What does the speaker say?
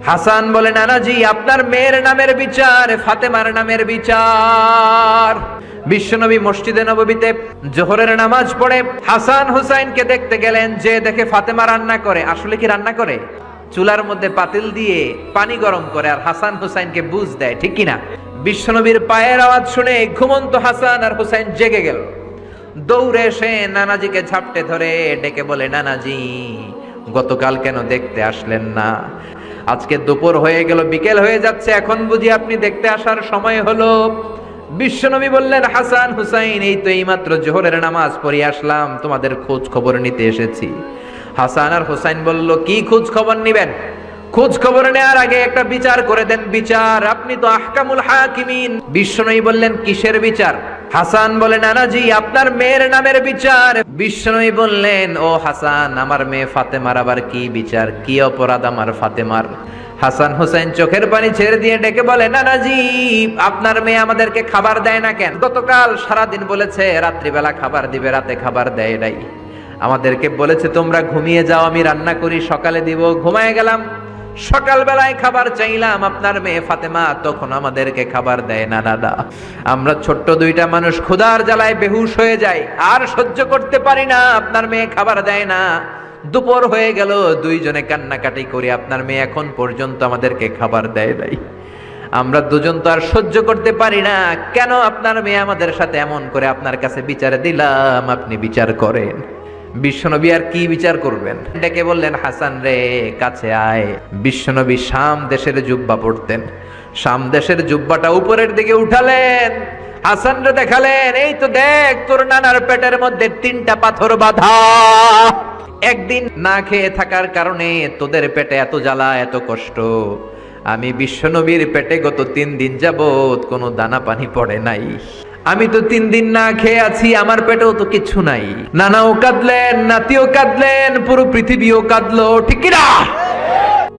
হাসান বলে, নানাজি আপনার মেয়ের নামের বিচার, ফাতেমার নামের বিচার। বিশ্বনবী মসজিদে নববীতে জোহরের নামাজ পড়ে হাসান হুসাইনকে দেখতে গেলেন, যে দেখে ফাতেমা রান্না করে। আসলে কি রান্না করে? চুলার মধ্যে পাতিল দিয়ে পানি গরম করে আর হাসান হুসাইনকে বুঝ দেয়, ঠিক কিনা? বিশ্বনবীর পায়ের আওয়াজ শুনে ঘুমন্ত হাসান আর হুসাইন জেগে গেল। দৌড়ে এসে নানাজিকে ঝাপটে ধরে ডেকে বলে, নানাজি গতকাল কেন দেখতে আসলেন না? আজকে দুপুর হয়ে গেল, বিকেল হয়ে যাচ্ছে, এখন বুঝি আপনি দেখতে আসার সময় হলো? বিশ্বনবী বললেন, হাসান হুসাইন এই তো এইমাত্র জোহরের নামাজ পড়ে আসলাম, তোমাদের খোঁজ খবর নিতে এসেছি। হাসান আর হুসাইন বলল, কি খোঁজ খবর নিবেন? খোঁজ খবর নেওয়ার আগে একটা বিচার করে দেন, বিচার। আপনি তো আহকামুল হাকিমিন। বিশ্বনবী বললেন, কিসের বিচার? হাসান বলে, নানাজি আপনার মেয়ের নামের বিচার। বিশ্বনবী বললেন, ও হাসান, আমার মেয়ে ফাতেমার আবার কি বিচার? কি অপরাধ আমার ফাতেমার? হাসান হুসাইন চোখের পানি ছেড়ে দিয়ে ডেকে বলে, নানাজি আপনার মেয়ে আমাদেরকে খাবার দেয় না কেন? গতকাল সারাদিন বলেছে রাত্রিবেলা খাবার দিবে, রাতে খাবার দেয় নাই। আমাদেরকে বলেছে তোমরা ঘুমিয়ে যাও, আমি রান্না করি, সকালে দিব। ঘুমায় গেলাম, সকালবেলায় খাবার চাইলাম, আপনার মেয়ে ফাতেমা তখন আমাদেরকে খাবার দেয় না। দাদা, আমরা ছোট্ট দুইটা মানুষ ক্ষুধার জ্বালায় বেহুশ হয়ে যাই, আর সহ্য করতে পারি না, আপনার মেয়ে খাবার দেয় না। দুপুর হয়ে গেল, দুইজনে কান্নাকাটি করি, আপনার মেয়ে এখন পর্যন্ত আমাদেরকে খাবার দেয় নাই। আমরা দুজন তো আর সহ্য করতে পারি না, কেন আপনার মেয়ে আমাদের সাথে এমন করে? আপনার কাছে বিচার দিলাম, আপনি বিচার করেন। বিশ্বনবী আর কি বিচার করবেন? ডেকে বললেন, হাসান রে কাছে আয়। বিশ্বনবী শাম দেশের জুব্বা পড়তেন, শাম দেশের জুব্বাটা উপরের দিকে উঠালেন, হাসান রে দেখালেন, এই তো দেখ তোর নানার পেটের মধ্যে 3টা পাথর বাঁধা। একদিন না খেয়ে থাকার কারণে তোদের পেটে এত জ্বালা, এত কষ্ট। আমি বিশ্বনবীর পেটে গত 3 দিন যাবত কোনো দানা পানি পড়ে নাই। আমি তো 3 দিন না খেয়ে আছি, আমার পেটেও তো কিছু নাই। নানাও কাঁদলেন, নাতিও কাঁদলেন, পুরো পৃথিবীও কাঁদলো, ঠিক কিনা?